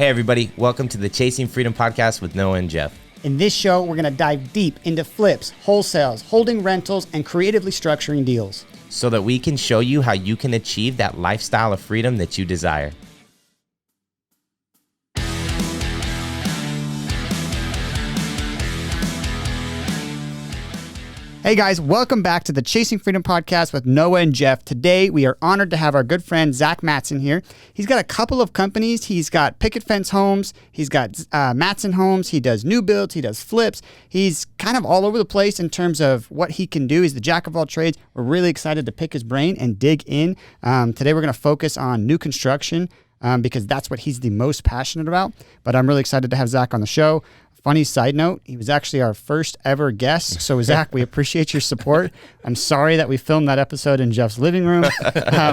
Hey everybody, welcome to the Chasing Freedom podcast with Noah and Jeff. In this show, we're going to dive deep into flips, wholesales, holding rentals, and creatively structuring deals, so that we can show you how you can achieve that lifestyle of freedom that you desire. Hey guys, welcome back to the Chasing Freedom podcast with Noah and Jeff. Today, we are honored to have our good friend Zach Matson here. He's got a couple of companies. He's got Picket Fence Homes. He's got Matson Homes. He does new builds. He does flips. He's kind of all over the place in terms of what he can do. He's the jack of all trades. We're really excited to pick his brain and dig in. Today, we're going to focus on new construction because that's what he's the most passionate about. But I'm really excited to have Zach on the show. Funny side note, he was actually our first ever guest. So Zach, we appreciate your support. I'm sorry that we filmed that episode in Jeff's living room.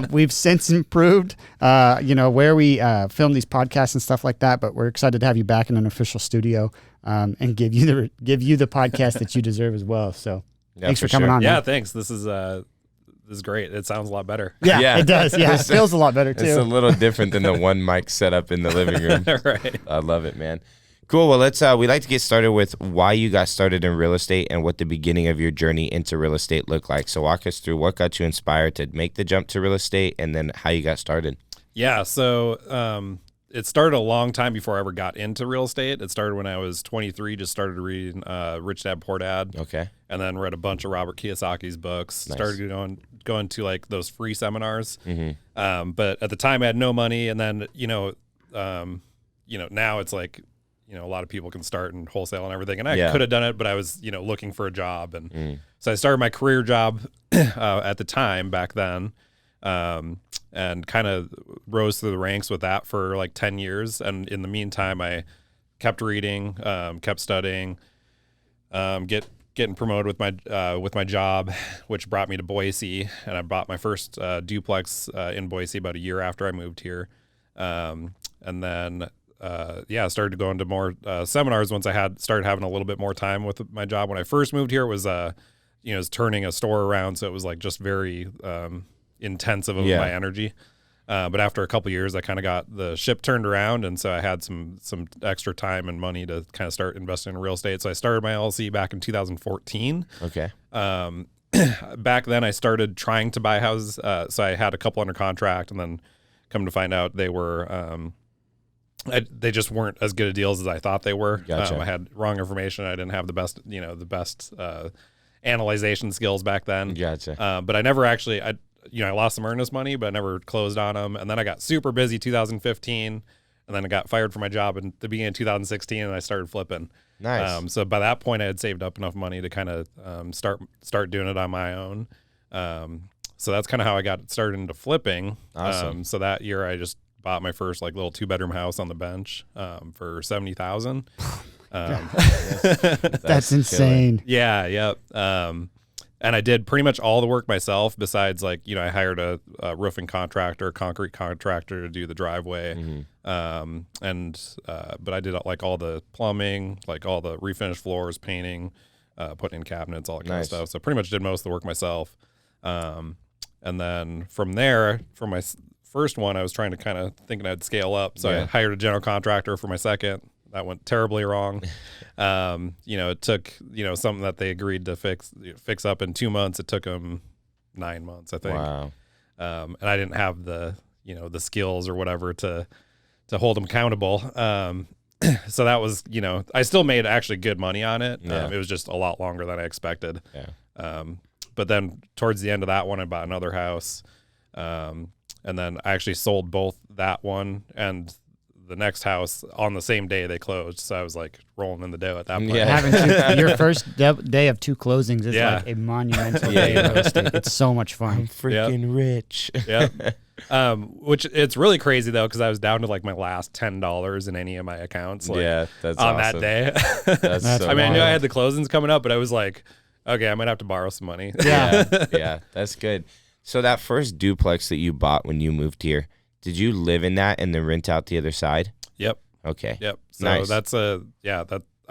We've since improved, where we film these podcasts and stuff like that. But we're excited to have you back in an official studio and give you the podcast that you deserve as well. So thanks for coming on. Yeah, man. Thanks. This is great. It sounds a lot better. Yeah, it does. Yeah, it feels a lot better too. It's a little different than the one mic setup in the living room. Right. I love it, man. Cool. Well, we like to get started with why you got started in real estate and what the beginning of your journey into real estate looked like. So walk us through what got you inspired to make the jump to real estate and then how you got started. Yeah. So it started a long time before I ever got into real estate. It started when I was 23, just started reading Rich Dad, Poor Dad. Okay. And then read a bunch of Robert Kiyosaki's books. Nice. Started going to like those free seminars. Mm-hmm. But at the time I had no money. And then, now it's like, a lot of people can start in wholesale and everything. And I could have done it, but I was, looking for a job. And so I started my career job at the time back then and kind of rose through the ranks with that for like 10 years. And in the meantime, I kept reading, kept studying, getting promoted with my job, which brought me to Boise. And I bought my first duplex in Boise about a year after I moved here. And then I started going to more seminars once I started having a little bit more time with my job. When I first moved here, it was turning a store around, so it was like just very intensive of my energy. But after a couple of years, I kind of got the ship turned around, and so I had some extra time and money to kind of start investing in real estate. So I started my LLC back in 2014. Okay. Back then, I started trying to buy houses. So I had a couple under contract, and then come to find out they were. They just weren't as good of deals as I thought they were. Gotcha. I had wrong information. I didn't have the best analyzation skills back then. Gotcha. But I never actually, I lost some earnest money, but I never closed on them. And then I got super busy 2015, and then I got fired from my job in the beginning of 2016, and I started flipping. Nice. So by that point, I had saved up enough money to kind of start doing it on my own. So that's kind of how I got started into flipping. Awesome. So that year, I just bought my first like little 2-bedroom house on the bench for $70,000. That's insane. Yeah, yep. And I did pretty much all the work myself. Besides, like I hired a roofing contractor, concrete contractor to do the driveway, but I did like all the plumbing, like all the refinished floors, painting, putting in cabinets, all that kind of stuff. So pretty much did most of the work myself. And then from there, for my first one, I was trying to kind of thinking I'd scale up. So I hired a general contractor for my second. That went terribly wrong. It took, something that they agreed to fix up in 2 months. It took them 9 months, I think. Wow. And I didn't have the skills or whatever to hold them accountable. So that was, I still made actually good money on it. Yeah. It was just a lot longer than I expected. Yeah. But then towards the end of that one, I bought another house. And then I actually sold both that one and the next house on the same day they closed. So I was like rolling in the dough at that point. Yeah. Having your first day of 2 closings is like a monumental day in real estate. It's so much fun. I'm freaking rich. Yeah. Which it's really crazy though, because I was down to like my last $10 in any of my accounts. Like, that's on awesome. that day. That's so I mean, I knew I wild. had the closings coming up, but I was like, okay, I might have to borrow some money. Yeah, that's good. So that first duplex that you bought when you moved here, did you live in that and then rent out the other side? Yep. Okay. Yep. So Nice. that's I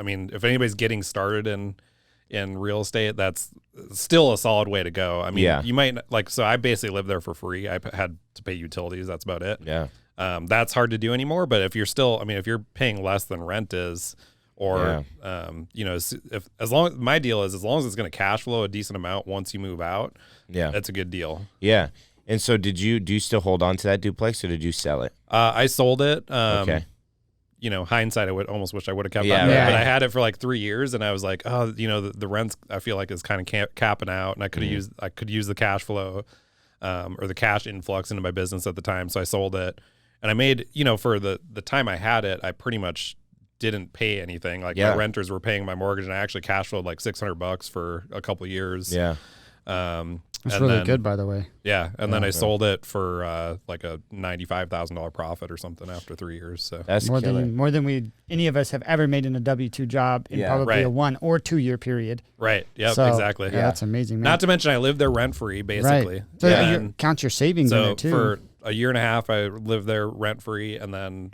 mean, if anybody's getting started in real estate, that's still a solid way to go. I mean, you might so I basically lived there for free. I had to pay utilities. That's about it. Yeah. That's hard to do anymore. But if you're still, I mean, if you're paying less than rent is, or you know, if as long my deal is as long as it's going to cash flow a decent amount once you move out, that's a good deal. Yeah. And so do you still hold on to that duplex, or did you sell it? I sold it. Okay. You know, hindsight, I would almost wish I would have kept it. Yeah, But I had it for like 3 years, and I was like, oh, you know, the rent's, I feel like, is kind of capping out, and I could use the cash flow, or the cash influx into my business at the time. So I sold it, and I made, you know, for the time I had it, I pretty much didn't pay anything. Like my renters were paying my mortgage, and I actually cash flowed like $600 for a couple of years. Yeah. That's really good, by the way. Yeah, and then I sold it for like a $95,000 profit or something after 3 years. So that's more than any of us have ever made in a W-2 job in probably a 1 or 2 year period. Right. Yep. So, exactly. Yeah, that's amazing, man. Not to mention I lived there rent free, basically. Right. So you count your savings in there too. For a year and a half, I lived there rent free, and then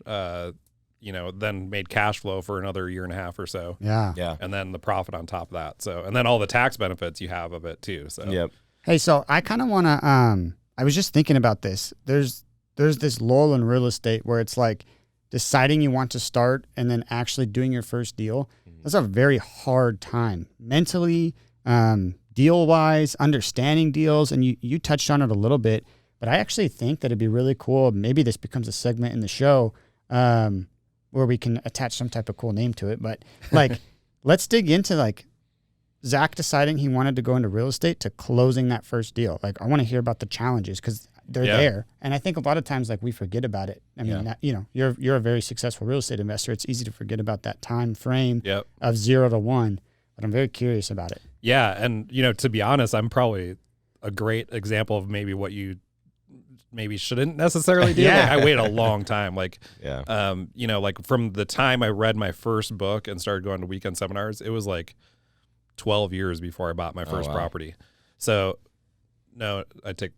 you know, then made cash flow for another year and a half or so. Yeah. Yeah. And then the profit on top of that. So, and then all the tax benefits you have of it too. So. Yep. Hey, so I kind of want to, I was just thinking about this. There's this lull in real estate where it's like deciding you want to start and then actually doing your first deal. That's a very hard time mentally, deal wise, understanding deals. And you touched on it a little bit, but I actually think that it'd be really cool. Maybe this becomes a segment in the show, where we can attach some type of cool name to it. But like, let's dig into like, Zach deciding he wanted to go into real estate to closing that first deal. Like, I want to hear about the challenges because they're there. And I think a lot of times, like, we forget about it. I mean, that, you know, you're a very successful real estate investor. It's easy to forget about that time frame of 0 to 1. But I'm very curious about it. Yeah. And, you know, to be honest, I'm probably a great example of maybe what you maybe shouldn't necessarily do. Like, I waited a long time. Like, you know, like from the time I read my first book and started going to weekend seminars, it was like 12 years before I bought my first property. So no, I take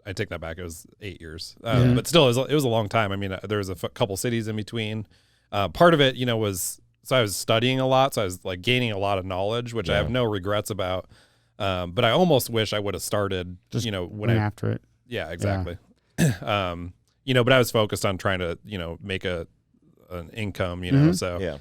that back. It was 8 years, but still it was a long time. I mean, there was a couple cities in between. Part of it, you know, was, so I was studying a lot. So I was like gaining a lot of knowledge, which I have no regrets about. But I almost wish I would have started, just, you know, when after it. Yeah, exactly. You know, but I was focused on trying to, you know, make an income, you know, so,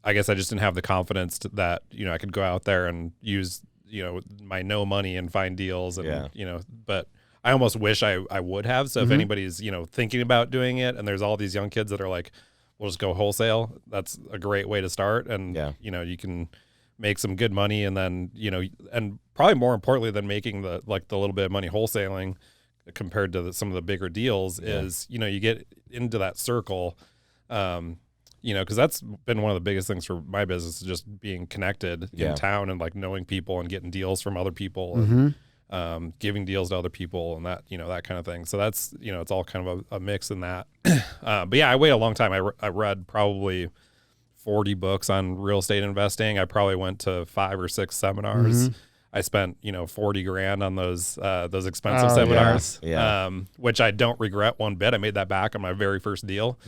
I guess I just didn't have the confidence that, you know, I could go out there and use, you know, my no money and find deals and, you know, but I almost wish I would have. So if anybody's, you know, thinking about doing it and there's all these young kids that are like, we'll just go wholesale, that's a great way to start. And, you know, you can make some good money, and then, you know, and probably more importantly than making the little bit of money wholesaling compared to some of the bigger deals is, you know, you get into that circle, you know, because that's been one of the biggest things for my business, just being connected in town and like knowing people and getting deals from other people and giving deals to other people and that, you know, that kind of thing. So that's, you know, it's all kind of a mix in that. But yeah, I waited a long time. I read probably 40 books on real estate investing. I probably went to 5 or 6 seminars. I spent, you know, $40,000 on those expensive seminars, which I don't regret one bit. I made that back on my very first deal.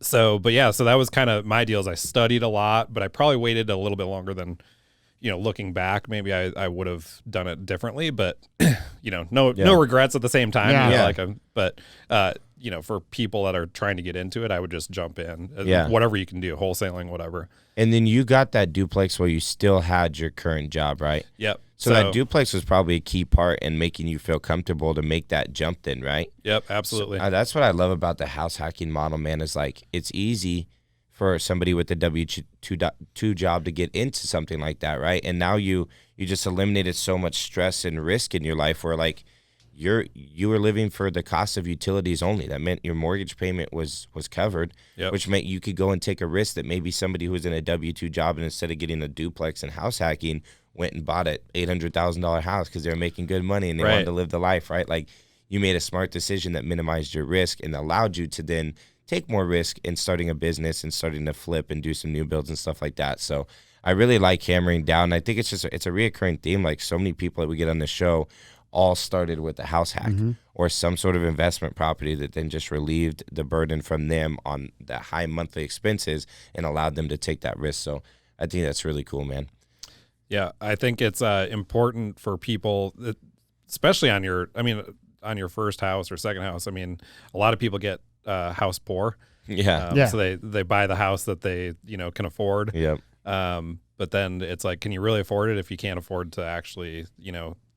So that was kind of my deal. Is I studied a lot, but I probably waited a little bit longer than, you know, looking back, maybe I would have done it differently, but you know, no regrets at the same time. But you know, for people that are trying to get into it, I would just jump in, whatever you can do, wholesaling, whatever. And then you got that duplex while you still had your current job, right? Yep. So that duplex was probably a key part in making you feel comfortable to make that jump then, right? Yep, absolutely. So, that's what I love about the house hacking model, man, is like it's easy for somebody with a W-2 job to get into something like that, right? And now you just eliminated so much stress and risk in your life where like you were living for the cost of utilities only. That meant your mortgage payment was covered, which meant you could go and take a risk that maybe somebody who was in a W-2 job and instead of getting a duplex and house hacking went and bought an $800,000 house because they were making good money and they wanted to live the life, right? Like you made a smart decision that minimized your risk and allowed you to then take more risk in starting a business and starting to flip and do some new builds and stuff like that. So I really like hammering down. I think it's a reoccurring theme. Like so many people that we get on the show all started with a house hack or some sort of investment property that then just relieved the burden from them on the high monthly expenses and allowed them to take that risk. So I think that's really cool, man. Yeah, I think it's important for people, especially on your, I mean, on your first house or second house, I mean, a lot of people get house poor. Yeah. So they buy the house that they, can afford. Yep. But then it's like, can you really afford it if you can't afford to actually,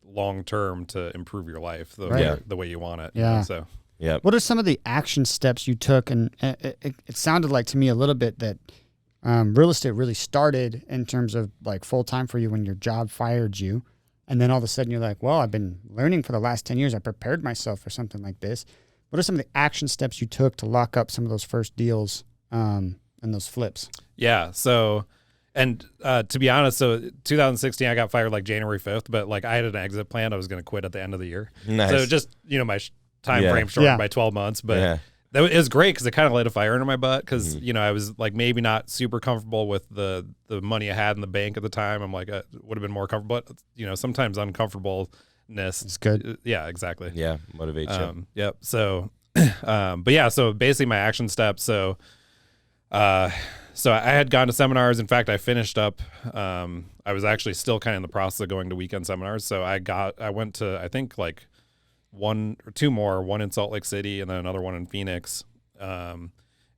long term to improve your life the way you want it? Yeah. So. Yeah. What are some of the action steps you took? And it sounded like to me a little bit that real estate really started in terms of like full time for you when your job fired you. And then all of a sudden you're like, well, I've been learning for the last 10 years. I prepared myself for something like this. What are some of the action steps you took to lock up some of those first deals and those flips? Yeah. So, and to be honest, so 2016, I got fired like January 5th, but like I had an exit plan. I was going to quit at the end of the year. Nice. So just, my time frame shortened by 12 months, but that was great because it kind of lit a fire under my butt because, I was like maybe not super comfortable with the money I had in the bank at the time. I'm like, would have been more comfortable, but, sometimes uncomfortableness. It's good. Yeah, exactly. Yeah, motivates you. Yep. So, but yeah, so basically my action steps. So I had gone to seminars. In fact, I finished up, I was actually still kind of in the process of going to weekend seminars. So I went to, I think like one or two more, one in Salt Lake City and then another one in Phoenix. And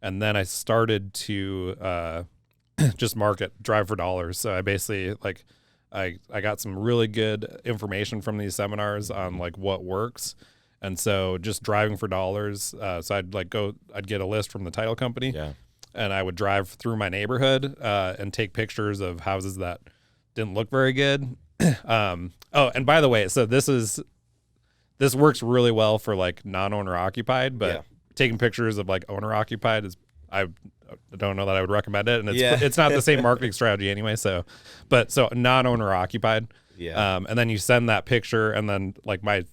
then I started to just drive for dollars. So I basically like, I got some really good information from these seminars on like what works. And so just driving for dollars. So I'd get a list from the title company and I would drive through my neighborhood and take pictures of houses that didn't look very good. And by the way, so this works really well for like non-owner occupied, but taking pictures of like owner occupied I don't know that I would recommend it. And it's not the same marketing strategy anyway. So non-owner occupied. Yeah. And then you send that picture and then like my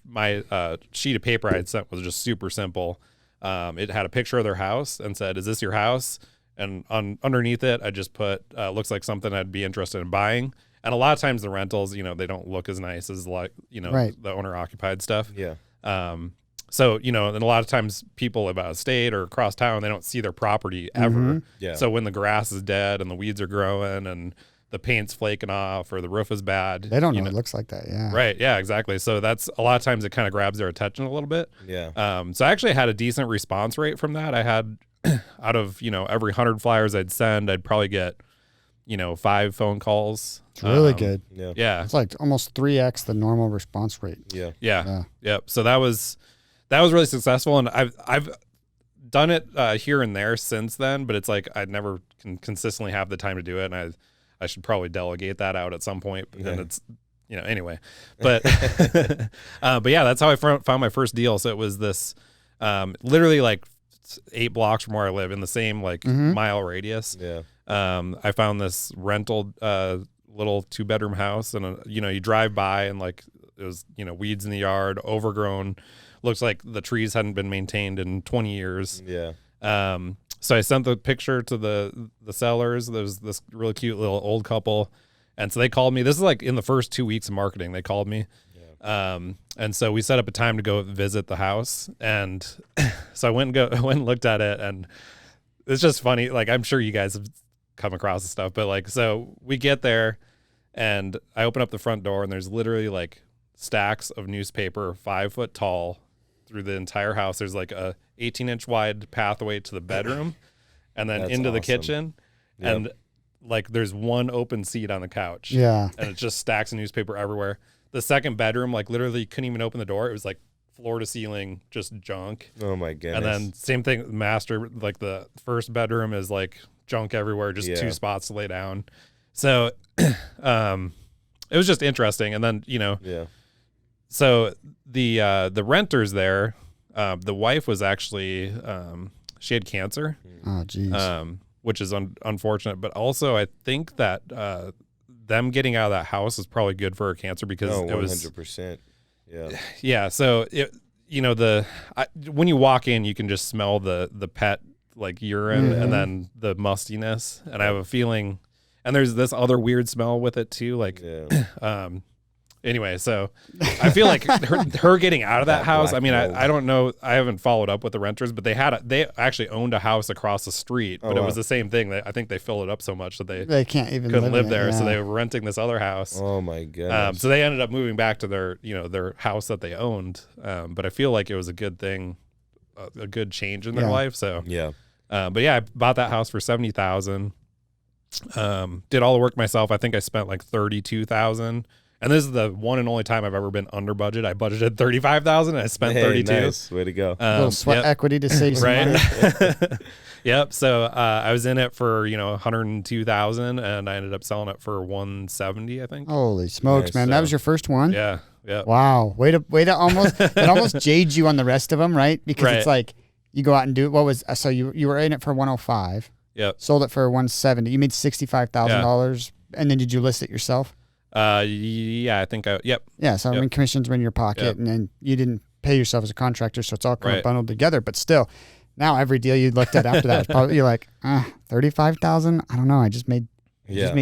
sheet of paper I had sent was just super simple. It had a picture of their house and said, "Is this your house?" And underneath it, I just put, looks like something I'd be interested in buying. And a lot of times the rentals, they don't look as nice as like, the owner occupied stuff. Yeah. So, and a lot of times people live out of state or across town, they don't see their property ever. Mm-hmm. Yeah. So when the grass is dead and the weeds are growing and the paint's flaking off or the roof is bad, they don't know it looks like that. Yeah. Right. Yeah, exactly. So that's a lot of times it kind of grabs their attention a little bit. Yeah. So I actually had a decent response rate from that. I had out of, every 100 flyers I'd send, I'd probably get 5 phone calls. It's really good. Yeah. Yeah. It's like almost 3x the normal response rate. Yeah. Yeah. Yep. So that was really successful. And I've done it here and there since then, but it's like, I'd never can consistently have the time to do it. And I should probably delegate that out at some point, but then it's, anyway, but, but yeah, that's how I found my first deal. So it was this, literally like 8 blocks from where I live in the same like mile radius. Yeah. I found this rental little 2-bedroom house and you drive by and like it was weeds in the yard, overgrown, looks like the trees hadn't been maintained in 20 years. Yeah. So I sent the picture to the sellers. There was this really cute little old couple, and so they called me. This is like in the first 2 weeks of marketing, they called me. And so we set up a time to go visit the house. And so I went and looked at it, and it's just funny. Like, I'm sure you guys have come across this stuff, but like, so we get there and I open up the front door and there's literally like stacks of newspaper 5 foot tall through the entire house. There's like a 18-inch wide pathway to the bedroom and then into the kitchen. Yep. And like, there's one open seat on the couch. Yeah. And it's just stacks of newspaper everywhere. The second bedroom, like literally couldn't even open the door. It was like floor to ceiling, just junk. Oh my goodness. And then same thing, master, like the first bedroom is like junk everywhere, just 2 spots to lay down. So it was just interesting. And then, so the renters there, the wife was actually, she had cancer. Oh, geez. Which is unfortunate. But also I think that them getting out of that house is probably good for her cancer because it was 100%. Yeah. Yeah. So when you walk in, you can just smell the pet like urine and then the mustiness. And I have a feeling, and there's this other weird smell with it too. Like, anyway, so I feel like her getting out of that house. I mean, I don't know. I haven't followed up with the renters, but they actually owned a house across the street, but it was the same thing. I think they filled it up so much that they can't even couldn't live there. So they were renting this other house. Oh my goodness. So they ended up moving back to their house that they owned. But I feel like it was a good thing, a good change in their life. So yeah. But yeah, I bought that house for $70,000. Did all the work myself. I think I spent like $32,000. And this is the one and only time I've ever been under budget. I budgeted $35,000 and I spent $32,000. Nice. Way to go. A little sweat equity to save some money. Yep. So I was in it for $102,000 and I ended up selling it for $170,000, I think. Holy smokes, man! That was your first one. Yeah. Yeah. Wow. Way to almost it almost jades you on the rest of them, right? Because it's like you go out and do it. What was so you were in it for 105. Yep. Sold it for 170. You made $65,000, and then did you list it yourself? Yeah, I think yep. Yeah, so I mean, commissions were in your pocket, and then you didn't pay yourself as a contractor, so it's all kind of bundled together. But still, now every deal you looked at after that was probably you're like, $35,000. I don't know. I just made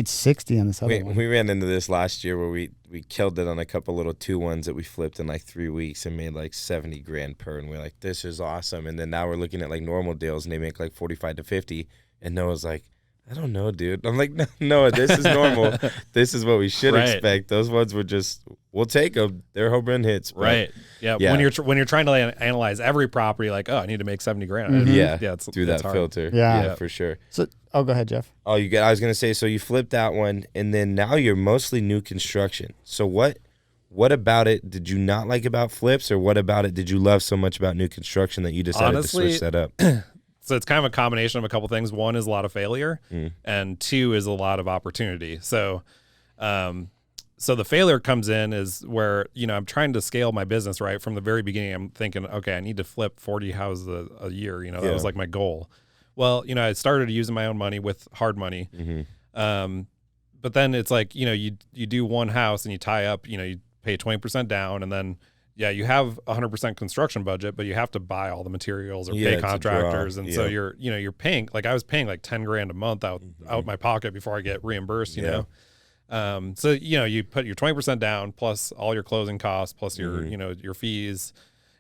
60 on this other one. We ran into this last year where we killed it on a couple little 2-1s that we flipped in like 3 weeks and made like $70,000 per, and we're like, this is awesome. And then now we're looking at like normal deals and they make like 45 to 50, and Noah's like, I don't know, dude. I'm like, no, this is normal. This is what we should expect. Those ones were just, we'll take them. They're home run hits. Right. Yeah. When you're trying to analyze every property, like, I need to make $70,000. Mm-hmm. Yeah. Through that hard filter. Yeah, for sure. So, go ahead, Jeff. I was gonna say, so you flipped that one, and then now you're mostly new construction. So what about it did you not like about flips, or what about it did you love so much about new construction that you decided to switch that up? So it's kind of a combination of a couple things. One is a lot of failure, and two is a lot of opportunity. So, so the failure comes in is where, I'm trying to scale my business, right? From the very beginning, I'm thinking, okay, I need to flip 40 houses a year. That was like my goal. Well, I started using my own money with hard money. But then it's like, you do one house and you tie up, you pay 20% down, and then you have 100% construction budget, but you have to buy all the materials or pay contractors. And so you're paying, like I was paying like $10,000 a month out my pocket before I get reimbursed, So, you put your 20% down plus all your closing costs, plus your, your fees.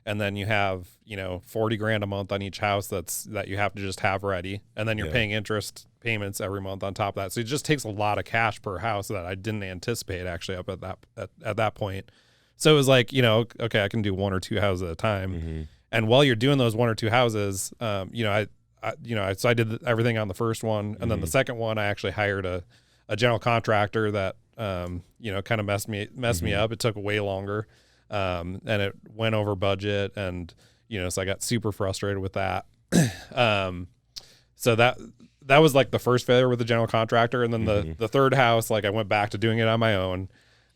And then you have, $40,000 a month on each house that you have to just have ready. And then you're paying interest payments every month on top of that. So it just takes a lot of cash per house that I didn't anticipate actually up at that point. So it was like, okay, I can do 1 or 2 houses at a time. And while you're doing those 1 or 2 houses, so I did everything on the first one. And then the second one, I actually hired a general contractor that, kind of messed me up. It took way longer. And it went over budget, and, so I got super frustrated with that. So that was like the first failure with the general contractor. And then the third house, like I went back to doing it on my own.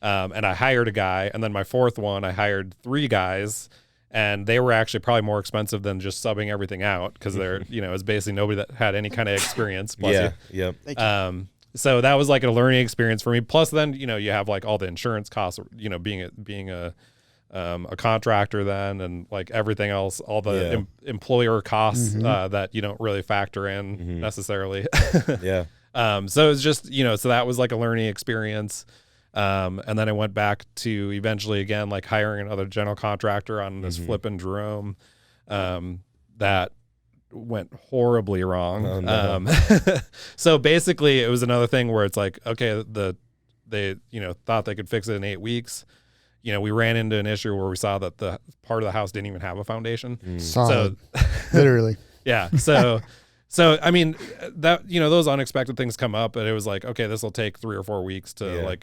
And I hired a guy, and then my fourth one, I hired 3 guys, and they were actually probably more expensive than just subbing everything out, because they're, it's basically nobody that had any kind of experience. So that was like a learning experience for me. Plus then, you have like all the insurance costs, being a contractor then, and like everything else, all the employer costs that you don't really factor in necessarily. So it's just, so that was like a learning experience. And then I went back to eventually again, like hiring another general contractor on this flipping Jerome, that went horribly wrong. Oh, no. So basically it was another thing where it's like, okay, they thought they could fix it in 8 weeks. We ran into an issue where we saw that the part of the house didn't even have a foundation. Solid. So literally. Yeah. So, I mean, that, those unexpected things come up, and it was like, okay, this will take 3 or 4 weeks to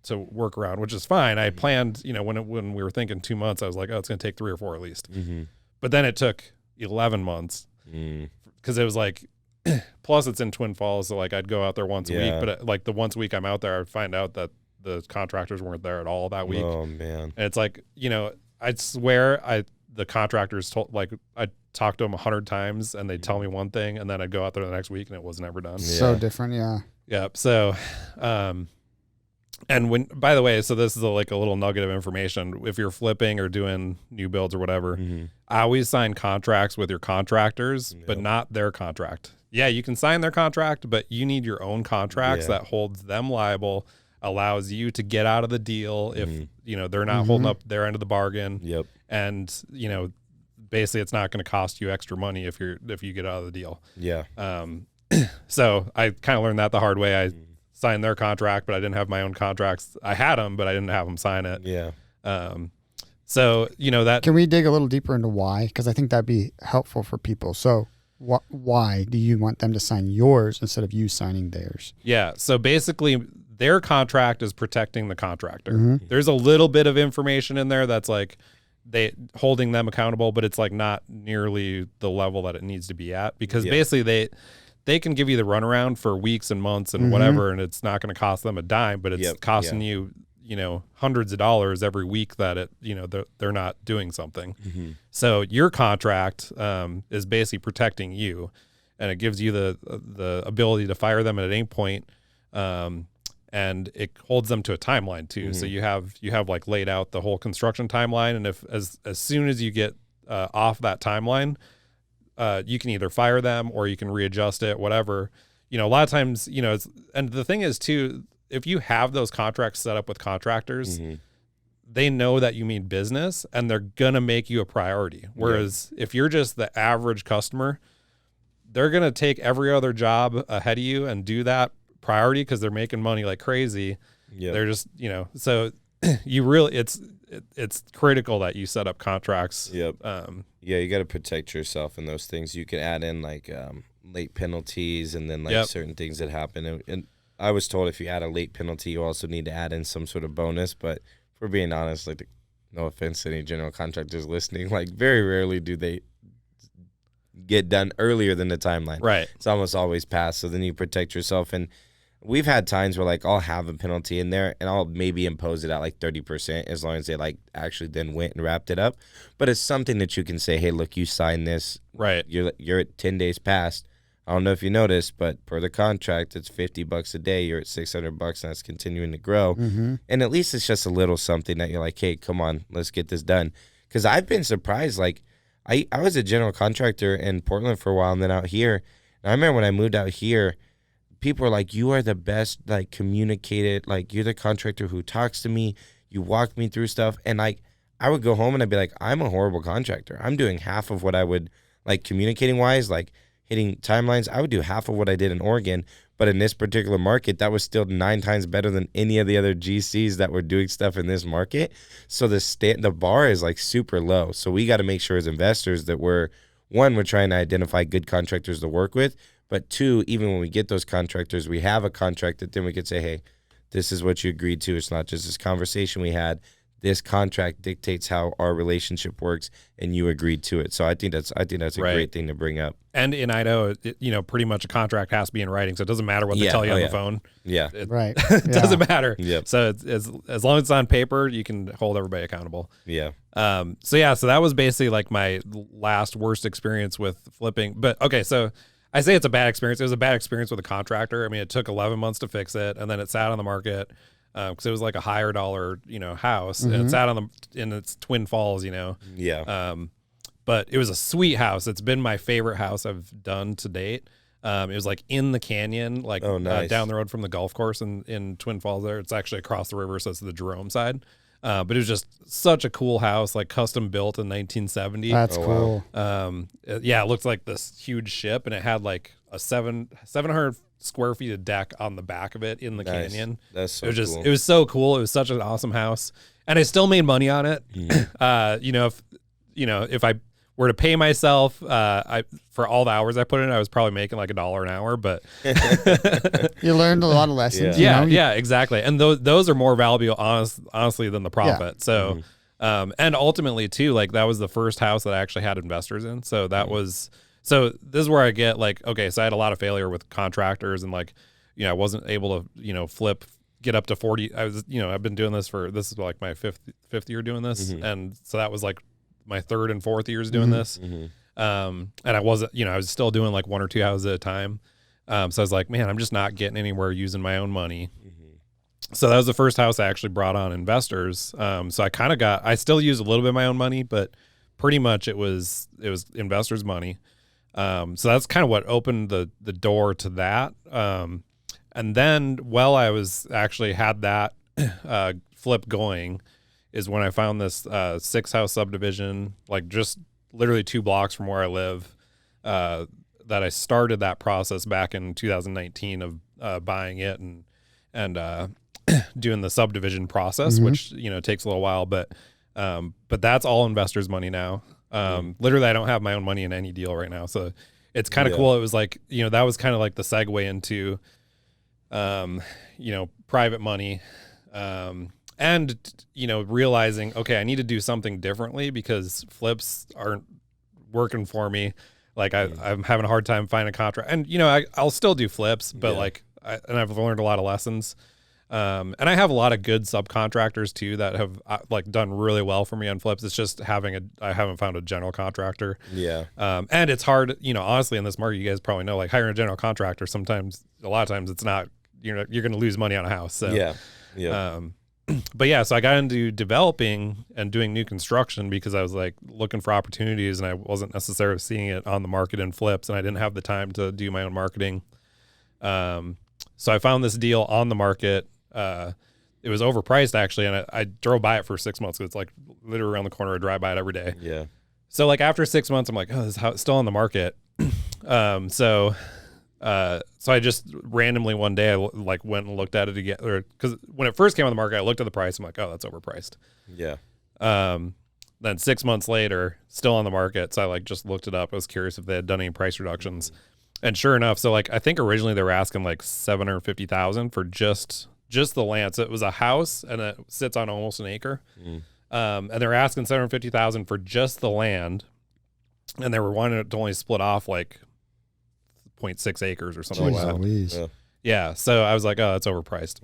to work around, which is fine. I planned, when we were thinking 2 months, I was like, oh, it's going to take 3 or 4 at least. But then it took 11 months because it was like, plus it's in Twin Falls. So like I'd go out there once a week, but like the once a week I'm out there, I'd find out that the contractors weren't there at all that week. Oh man. And it's like, I'd swear the contractors told, like I talked to them 100 times and they'd tell me one thing, and then I'd go out there the next week and it was never done. So different. Yeah. Yep. So, and when, by the way, so this is like a little nugget of information. If you're flipping or doing new builds or whatever, I always sign contracts with your contractors, but not their contract. Yeah, you can sign their contract, but you need your own contracts that holds them liable allows you to get out of the deal if, they're not holding up their end of the bargain. Yep. And, basically it's not going to cost you extra money if you get out of the deal. Yeah. So I kind of learned that the hard way. I signed their contract, but I didn't have my own contracts. I had them, but I didn't have them sign it. Yeah. So, that. Can we dig a little deeper into why? Because I think that'd be helpful for people. So why do you want them to sign yours instead of you signing theirs? Yeah. So basically their contract is protecting the contractor. There's a little bit of information in there that's like they holding them accountable, but it's like not nearly the level that it needs to be at, because basically they can give you the runaround for weeks and months and whatever, and it's not going to cost them a dime, but it's costing you, hundreds of dollars every week that they're not doing something. So your contract is basically protecting you, and it gives you the ability to fire them at any point. And it holds them to a timeline too. So you have like laid out the whole construction timeline. And if as soon as you get off that timeline, you can either fire them or you can readjust it, whatever. A lot of times, and the thing is too, if you have those contracts set up with contractors, they know that you mean business and they're going to make you a priority. Whereas if you're just the average customer, they're going to take every other job ahead of you and do that priority because they're making money like crazy. They're just, so you really, it's critical that you set up contracts. You got to protect yourself in those things. You can add in like late penalties and then like certain things that happen. And I was told if you add a late penalty, you also need to add in some sort of bonus. But if we're being honest, like no offense to any general contractors listening, like very rarely do they get done earlier than the timeline. Right. It's almost always past. So then you protect yourself. And we've had times where like I'll have a penalty in there and I'll maybe impose it at like 30% as long as they like actually then went and wrapped it up. But it's something that you can say, hey, look, you signed this. Right. You're at 10 days past. I don't know if you noticed, but per the contract, it's $50 a day. You're at $600 and that's continuing to grow. And at least it's just a little something that you're like, hey, come on, let's get this done. Because I've been surprised. Like I was a general contractor in Portland for a while and then out here. And I remember when I moved out here, people were like, you are the best, like, communicated, like, you're the contractor who talks to me, you walk me through stuff, and, like, I would go home and I'd be like, I'm a horrible contractor. I'm doing half of what I would, like, communicating-wise, like, hitting timelines. I would do half of what I did in Oregon, but in this particular market, that was still 9 times better than any of the other GCs that were doing stuff in this market. So the bar is, like, super low. So we got to make sure as investors that we're trying to identify good contractors to work with, but 2, even when we get those contractors, we have a contract that then we could say, hey, this is what you agreed to. It's not just this conversation we had. This contract dictates how our relationship works, and you agreed to it. So I think that's a great thing to bring up. And in Idaho, pretty much a contract has to be in writing, so it doesn't matter what they tell you on the phone. Yeah, it doesn't matter. Yep. So as long as it's on paper, you can hold everybody accountable. Yeah. So that was basically like my last worst experience with flipping. But okay, so I say it's a bad experience. It was a bad experience with a contractor. I mean, it took 11 months to fix it, and then it sat on the market because it was like a higher dollar, house, and it sat in its Twin Falls, Yeah. But it was a sweet house. It's been my favorite house I've done to date. It was like in the canyon, like down the road from the golf course in Twin Falls there. It's actually across the river, so it's the Jerome side. But it was just such a cool house, like custom built in 1970. That's cool. Wow. It looked like this huge ship, and it had like a 700 square feet of deck on the back of it in the canyon. That's so cool. It was so cool. It was such an awesome house, and I still made money on it. If I were to pay myself, for all the hours I put in, I was probably making like $1 an hour, but you learned a lot of lessons. Yeah, exactly. And those are more valuable, honestly, than the profit. Yeah. So, and ultimately too, like that was the first house that I actually had investors in. So that was, so this is where I get like, okay, so I had a lot of failure with contractors and like, I wasn't able to, get up to 40. I was, I've been doing this is like my fifth year doing this. And so that was like my 3rd and 4th years doing this. And I wasn't, I was still doing like 1 or 2 houses at a time. So I was like, man, I'm just not getting anywhere using my own money. So that was the first house I actually brought on investors. So I still used a little bit of my own money, but pretty much it was investors' money. So that's kind of what opened the door to that. And And then while I was actually had that flip going is when I found this 6-house subdivision, like just literally 2 blocks from where I live, that I started that process back in 2019 of buying it and doing the subdivision process, which, takes a little while, but that's all investors' money now. Literally, I don't have my own money in any deal right now. So it's kind of cool. It was like, that was kind of like the segue into, private money, and, realizing, okay, I need to do something differently because flips aren't working for me. Like I'm having a hard time finding a contract, and, I'll still do flips, but and I've learned a lot of lessons. And I have a lot of good subcontractors too that have done really well for me on flips. It's just I haven't found a general contractor. Yeah. And it's hard, honestly, in this market, you guys probably know, like hiring a general contractor, a lot of times it's not, you're going to lose money on a house. So yeah. But yeah, so I got into developing and doing new construction because I was like looking for opportunities and I wasn't necessarily seeing it on the market in flips, and I didn't have the time to do my own marketing. So I found this deal on the market. It was overpriced actually, and I drove by it for 6 months. It's like literally around the corner. I drive by it every day. Yeah. So like after 6 months, I'm like, oh, this is still on the market. So I just randomly one day I went and looked at it again, because when it first came on the market, I looked at the price. I'm like, oh, that's overpriced. Yeah. Then 6 months later, still on the market. So I just looked it up. I was curious if they had done any price reductions, and sure enough, so I think originally they were asking $750,000 for just the land. So it was a house and it sits on almost an acre. And they're asking $750,000 for just the land, and they were wanting it to only split off 0.6 acres or something like that. Yeah. So I was like, oh, that's overpriced.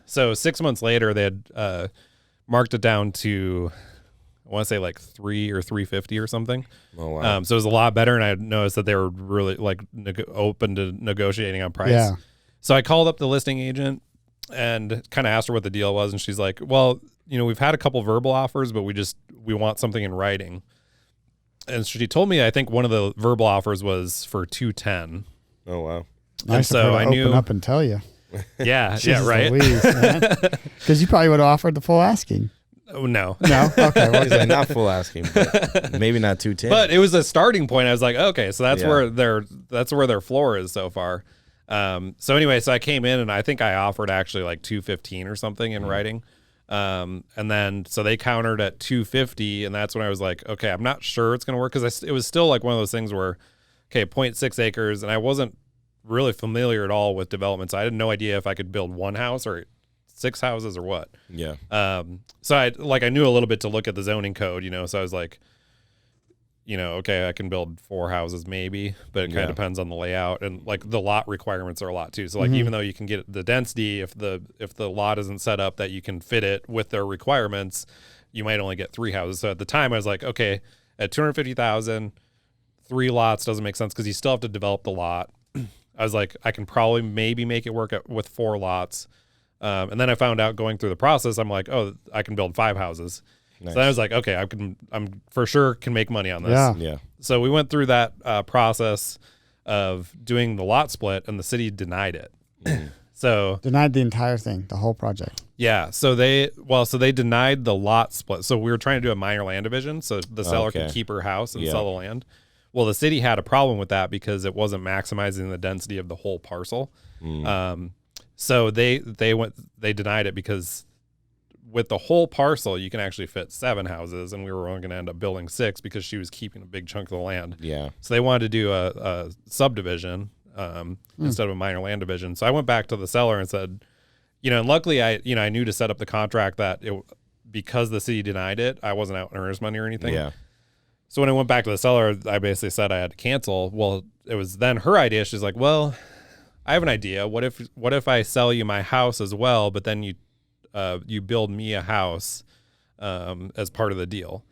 So 6 months later, they had marked it down to, I want to say $3 or $350 or something. Oh wow. So it was a lot better, and I noticed that they were really open to negotiating on price. Yeah. So I called up the listing agent and kind of asked her what the deal was, and she's like, well, we've had a couple verbal offers, but we want something in writing. And she told me, I think one of the verbal offers was for $210. Oh wow! Nice of her to open up and tell you. Yeah, yeah, right. Because you probably would have offered the full asking. Oh no, no. Okay, well, he's not full asking, but maybe not 210. But it was a starting point. I was like, okay, so that's where their floor is so far. So anyway, so I came in and I think I offered actually $215 or something in writing. And then so they countered at $250, and that's when I was like, okay, I'm not sure it's gonna work, because it was still one of those things where, okay, 0.6 acres, and I wasn't really familiar at all with development, so I had no idea if I could build one house or 6 houses or what. Yeah. So I knew a little bit to look at the zoning code, so I was like, okay, I can build 4 houses maybe, but it kind of depends on the layout, and the lot requirements are a lot too. So even though you can get the density, if the lot isn't set up that you can fit it with their requirements, you might only get 3 houses. So at the time I was like, okay, at $250,000, 3 lots doesn't make sense because you still have to develop the lot. I was like, I can probably maybe make it work with 4 lots. And then I found out going through the process, I'm like, oh, I can build 5 houses. Nice. So then I was like, okay, I'm for sure can make money on this. Yeah. So we went through that process of doing the lot split, and the city denied it. So denied the entire thing, the whole project. Yeah. So they denied the lot split. So we were trying to do a minor land division, so the seller could keep her house and sell the land. Well, the city had a problem with that because it wasn't maximizing the density of the whole parcel. So they denied it because with the whole parcel, you can actually fit 7 houses, and we were only going to end up building 6 because she was keeping a big chunk of the land. Yeah. So they wanted to do a subdivision instead of a minor land division. So I went back to the seller and said, and luckily I knew to set up the contract that because the city denied it, I wasn't out in earnest money or anything. Yeah. So when I went back to the seller, I basically said I had to cancel. Well, it was then her idea. She's like, well, I have an idea. What if I sell you my house as well, but then you build me a house as part of the deal?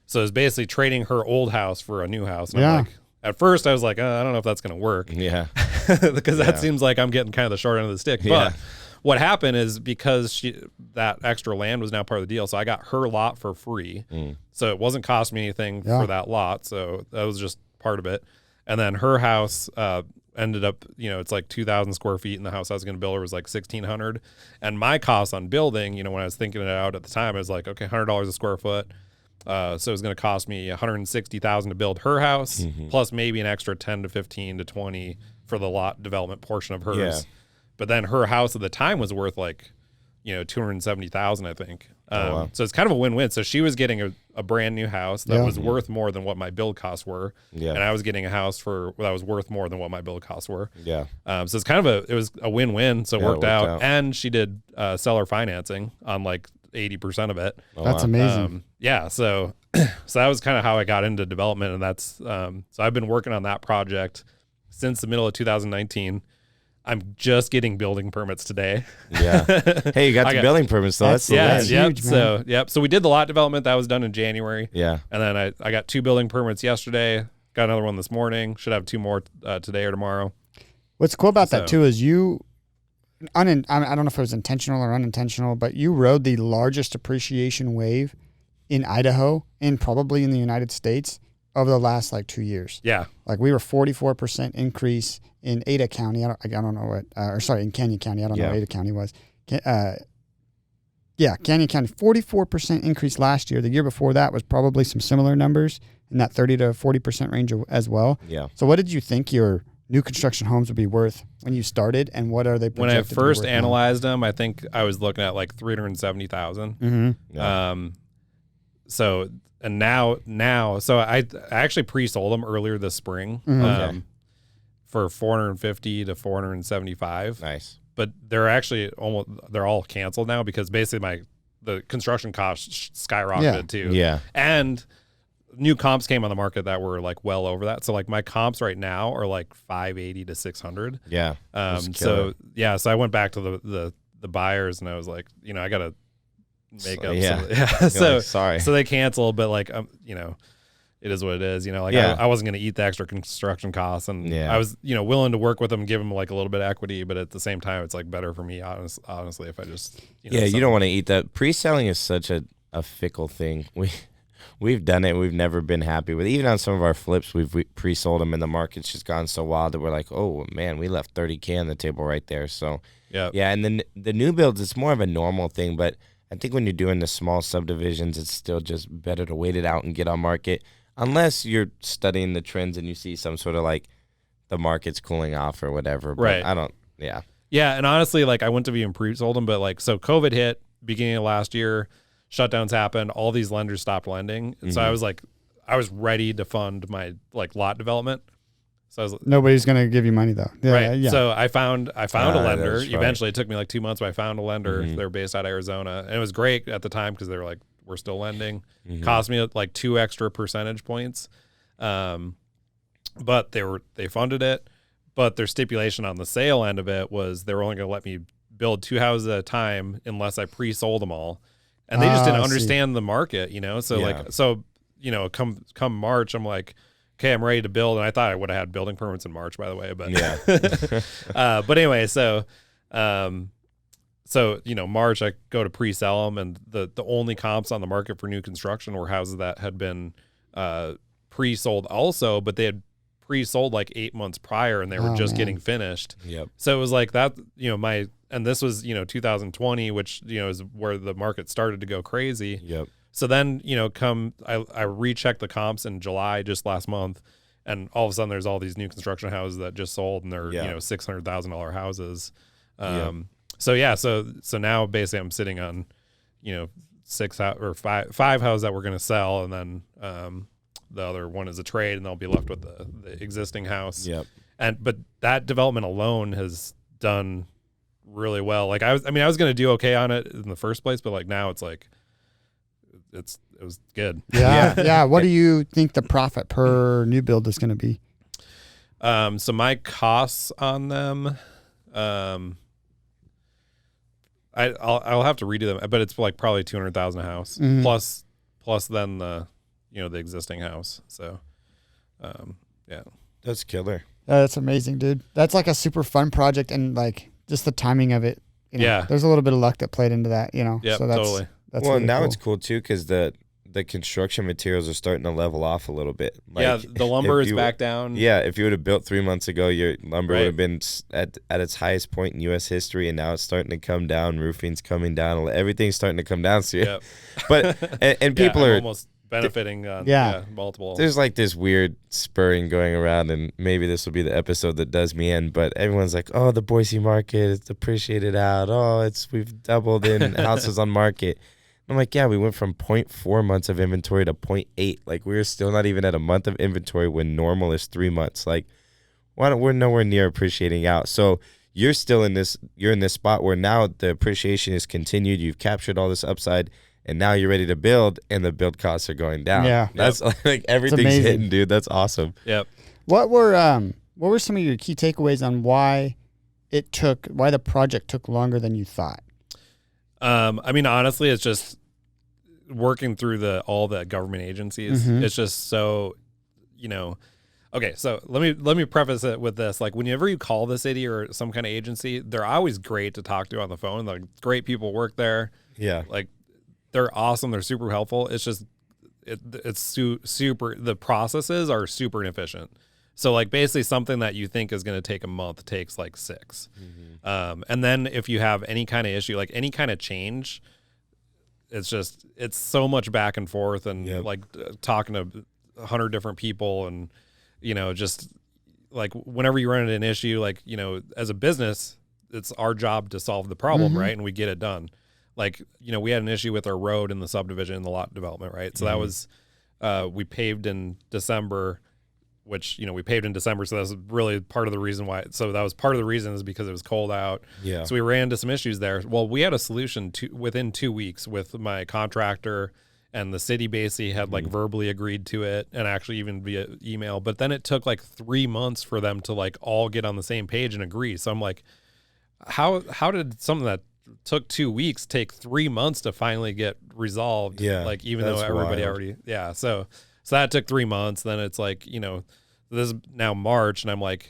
So it's basically trading her old house for a new house. And I'm like, at first I was like, I don't know if that's going to work. Yeah. Because that seems like I'm getting kind of the short end of the stick. But what happened is because that extra land was now part of the deal, so I got her lot for free. So it wasn't cost me anything for that lot. So that was just part of it. And then her house, ended up, it's like 2,000 square feet, and the house I was going to build was like 1,600. And my cost on building, when I was thinking it out at the time, I was like, okay, $100 a square foot. So it was going to cost me $160,000 to build her house, plus maybe an extra 10 to 15 to 20 for the lot development portion of hers. Yeah. But then her house at the time was worth like, $270,000, I think. Wow. So it's kind of a win-win. So she was getting a brand new house that was worth more than what my build costs were. Yeah. And I was getting a house that was worth more than what my build costs were. Yeah. So it's kind of it was a win-win. So it worked out. And she did seller financing on like 80% of it. Oh, that's amazing. Yeah. So that was kind of how I got into development. And that's, so I've been working on that project since the middle of 2019. I'm just getting building permits today. Yeah. Hey, you got the building permits though. That's huge, man. So we did the lot development. That was done in January. Yeah. And then I got 2 building permits yesterday. Got another one this morning. Should have 2 more today or tomorrow. What's cool about that too is I don't know if it was intentional or unintentional, but you rode the largest appreciation wave in Idaho and probably in the United States over the last like 2 years. Yeah. Like we were 44% increase in Ada County. I don't know what, in Canyon County. I don't know what Ada County was. Canyon County, 44% increase last year. The year before that was probably some similar numbers in that 30 to 40% range as well. Yeah. So what did you think your new construction homes would be worth when you started, and what are they projected when I first analyzed them? I think I was looking at like 370,000. Mm-hmm. Yeah. So I actually pre-sold them earlier this spring. Mm-hmm. For 450 to 475. Nice. But they're actually they're all canceled now because basically the construction costs skyrocketed too. Yeah. And new comps came on the market that were like well over that. So like my comps right now are like 580 to 600. Yeah. So I went back to the buyers and I was like, I got to make up. So sorry. So they canceled, but like, it is what it is, I wasn't going to eat the extra construction costs, and I was, willing to work with them, give them like a little bit of equity, but at the same time, it's like better for me, honestly, if I just, you don't want to eat that. Pre-selling is such a fickle thing. We've done it. We've never been happy with it. Even on some of our flips, we've pre-sold them and the market's just gone so wild that we're like, oh man, we left $30,000 on the table right there. So and then the new builds, it's more of a normal thing, but I think when you're doing the small subdivisions, it's still just better to wait it out and get on market. Unless you're studying the trends and you see some sort of like the market's cooling off or whatever. But right. Yeah, and honestly, like I wouldn't have even pre-sold them, but like, so COVID hit beginning of last year, shutdowns happened, all these lenders stopped lending. And so I was ready to fund my like lot development. So I was nobody's going to give you money though. Yeah, right. Yeah. So I found a lender. Eventually it took me like 2 months, but I found a lender. They're based out of Arizona, and it was great at the time because they were like, we're still lending. Cost me like 2 extra percentage points. But they funded it. But their stipulation on the sale end of it was they were only going to let me build 2 houses at a time unless I pre-sold them all. And they just didn't understand the market, So come March, I'm like, okay, I'm ready to build. And I thought I would have had building permits in March, by the way, but but anyway, so, March I go to pre-sell them, and the only comps on the market for new construction were houses that had been pre-sold also, but they had pre-sold like 8 months prior, and they were getting finished. Yep. So it was like that, and this was, 2020, which, is where the market started to go crazy. Yep. So then, I rechecked the comps in July, just last month, and all of a sudden there's all these new construction houses that just sold, and they're, $600,000 houses. So now basically I'm sitting on, 5 houses that we're going to sell, and then the other one is a trade, and they'll be left with the existing house. Yep. But that development alone has done really well. Like I was going to do okay on it in the first place, but like now it's like it was good. Yeah. What do you think the profit per new build is going to be? So my costs on them, I'll have to redo them, but it's like probably 200,000 a house plus then the existing house. So, that's killer. That's amazing, dude. That's like a super fun project, and like just the timing of it. There's a little bit of luck that played into that, Yeah, so totally. That's well, really now cool. it's cool too because the the construction materials are starting to level off a little bit. Like, the lumber is back down. Yeah, if you would have built 3 months ago, your lumber Right. would have been at its highest point in U.S. history, and now it's starting to come down. Roofing's coming down. Everything's starting to come down. So, Yep. but and people I'm are almost benefiting on multiple. There's like this weird spurring going around, and maybe this will be the episode that does me in, but everyone's like, oh, the Boise market, it's appreciated out. Oh, we've doubled in houses on market. I'm like, yeah, we went from 0.4 months of inventory to 0.8. Like, we're still not even at a month of inventory when normal is 3 months. Like, we're nowhere near appreciating out. So you're in this spot where now the appreciation is continued. You've captured all this upside, and now you're ready to build, and the build costs are going down. Yeah. That's like everything's hitting, dude. That's awesome. Yep. What were some of your key takeaways on why the project took longer than you thought? I mean, honestly, it's just working through all the government agencies. Mm-hmm. It's just so, okay. So let me preface it with this. Like, whenever you call the city or some kind of agency, they're always great to talk to on the phone. Like, great people work there. Yeah. Like, they're awesome. They're super helpful. It's just, it's super, the processes are super inefficient. So, like, basically something that you think is going to take a month takes like 6. Mm-hmm. And then if you have any kind of issue, like any kind of change, it's so much back and forth and talking to 100 different people. And, just like whenever you run into an issue, like, as a business, it's our job to solve the problem. Mm-hmm. Right. And we get it done. Like, we had an issue with our road in the subdivision in the lot development. Right. So that was, we paved in December, which, we paved in December. So that was really part of the reason why. So that was part of the reason is because it was cold out. Yeah. So we ran into some issues there. Well, we had a solution within 2 weeks with my contractor, and the city basically had like verbally agreed to it, and actually even via email. But then it took like 3 months for them to like all get on the same page and agree. So I'm like, how did something that took 2 weeks take 3 months to finally get resolved? Yeah. Like, even though everybody already, So that took 3 months. Then it's like, this is now March, and I'm like,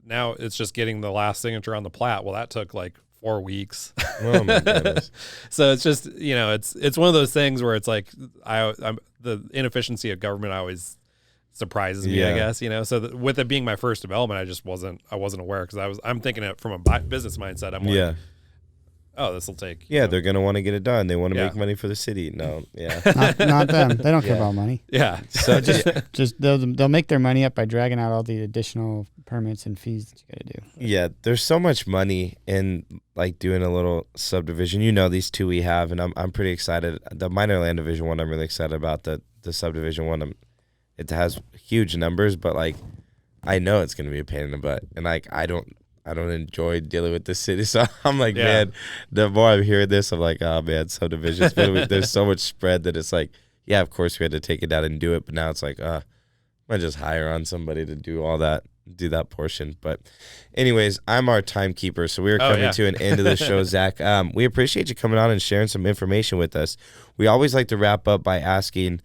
now it's just getting the last signature on the plat. Well, that took like 4 weeks. Oh my goodness. So it's just, it's one of those things where it's like, I'm the inefficiency of government always surprises me, I guess, so with it being my first development, I wasn't aware, because I'm thinking it from a business mindset. I'm like, oh, this will take. Yeah, they're going to want to get it done. They want to make money for the city. No, not them. They don't care about money. Yeah. So just they'll make their money up by dragging out all the additional permits and fees that you got to do. Yeah, there's so much money in like doing a little subdivision. These two we have, and I'm pretty excited. The minor land division one, I'm really excited about. The subdivision one, it has huge numbers, but like I know it's going to be a pain in the butt, and like I don't enjoy dealing with the city. So I'm like, man, the more I'm hearing this, I'm like, oh man, subdivisions. But there's so much spread that it's like, yeah, of course we had to take it out and do it. But now it's like, I just hire on somebody to do all that, do that portion. But anyways, I'm our timekeeper. So we are coming to an end of the show, Zach. We appreciate you coming on and sharing some information with us. We always like to wrap up by asking,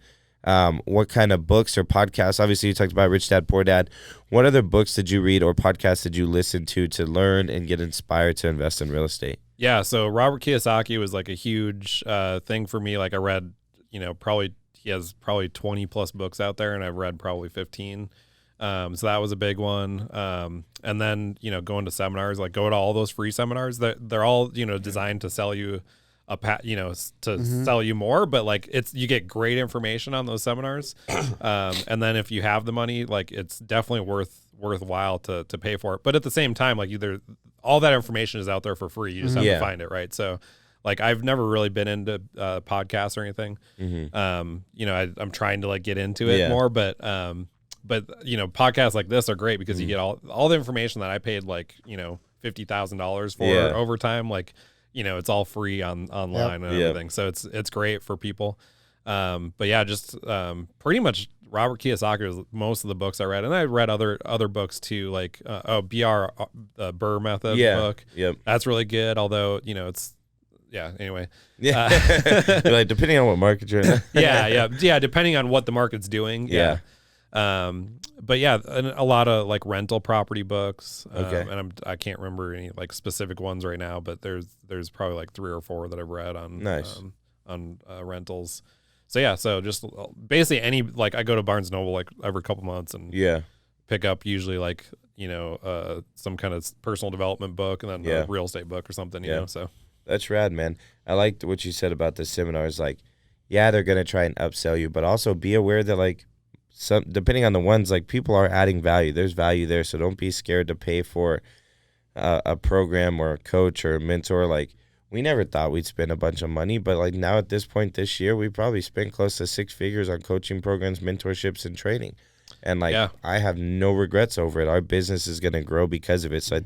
what kind of books or podcasts? Obviously, you talked about Rich Dad, Poor Dad. What other books did you read or podcasts did you listen to learn and get inspired to invest in real estate? Yeah, so Robert Kiyosaki was like a huge thing for me. Like, I read, he has probably 20 plus books out there, and I've read probably 15. So that was a big one. And then, going to seminars, like go to all those free seminars. They're all, designed to sell you sell you more, but like you get great information on those seminars. And then if you have the money, like it's definitely worthwhile to pay for it. But at the same time, like all that information is out there for free. You just have to find it. Right. So like, I've never really been into podcasts or anything. Mm-hmm. I'm trying to like get into it more, but podcasts like this are great because you get all the information that I paid like, $50,000 for over time. Like, it's all free online and everything. So it's great for people. But yeah, just pretty much Robert Kiyosaki was most of the books I read. And I read other books too, like BR, the Burr Method book. Yep. That's really good. Although, anyway. Yeah. Like, depending on what market you're in. Yeah, depending on what the market's doing. Yeah. But yeah, a lot of like rental property books. Okay. And I can't remember any like specific ones right now, but there's probably like 3 or 4 that I've read on rentals. So yeah, so just basically I go to Barnes & Noble like every couple months and pick up usually like, some kind of personal development book and then a real estate book or something, you know, so. That's rad, man. I liked what you said about the seminars. Like, yeah, they're going to try and upsell you, but also be aware that like depending on the ones, like people are adding value. There's value there. So don't be scared to pay for a program or a coach or a mentor. Like, we never thought we'd spend a bunch of money, but like now at this point this year, we probably spent close to 6 figures on coaching programs, mentorships, and training. And like, I have no regrets over it. Our business is going to grow because of it. So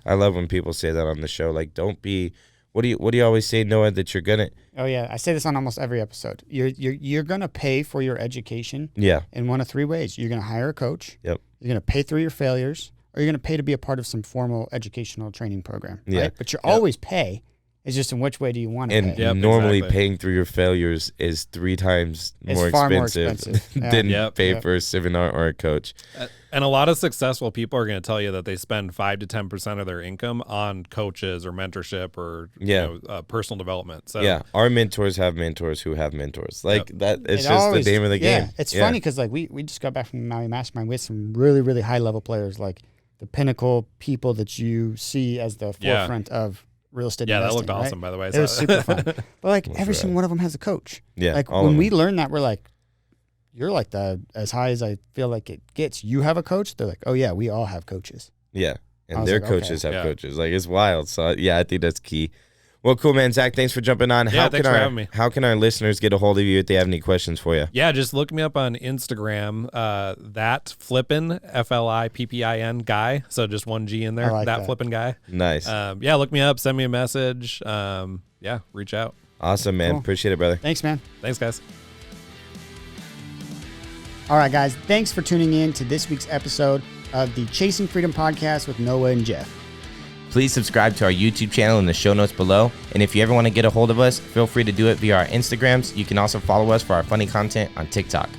I love when people say that on the show. Like, don't be, what do you always say, Noah, that you're going to? Oh yeah. I say this on almost every episode. You're going to pay for your education. Yeah. In one of 3 ways. You're going to hire a coach. Yep. You're going to pay through your failures, or you're going to pay to be a part of some formal educational training program. Yeah. Right? But you always pay. It's just in which way do you want to pay? And normally paying through your failures is 3 times more expensive than pay for a seminar or a coach. And a lot of successful people are going to tell you that they spend 5 to 10% of their income on coaches or mentorship or personal development. So yeah, our mentors have mentors who have mentors. Like that, it's just the name of the game. It's funny because like we just got back from the Maui Mastermind with some really, really high level players, like the pinnacle people that you see as the forefront of real estate investing. That looked awesome, by the way. It was super fun. But like every single one of them has a coach. Yeah. Like when we learned that, we're like, you're like as high as I feel like it gets. You have a coach? They're like, oh yeah, we all have coaches. Yeah. And their coaches have coaches. Like, it's wild. So yeah, I think that's key. Well, cool, man. Zach, thanks for jumping on. Thanks for having me. How can our listeners get a hold of you if they have any questions for you? Yeah, just look me up on Instagram, that flippin, FLIPPIN guy. So just 1 G in there, like that flippin guy. Nice. Look me up, send me a message. Reach out. Awesome, man. Cool. Appreciate it, brother. Thanks, man. Thanks, guys. All right, guys. Thanks for tuning in to this week's episode of the Chasing Freedom podcast with Noah and Jeff. Please subscribe to our YouTube channel in the show notes below. And if you ever want to get a hold of us, feel free to do it via our Instagrams. You can also follow us for our funny content on TikTok.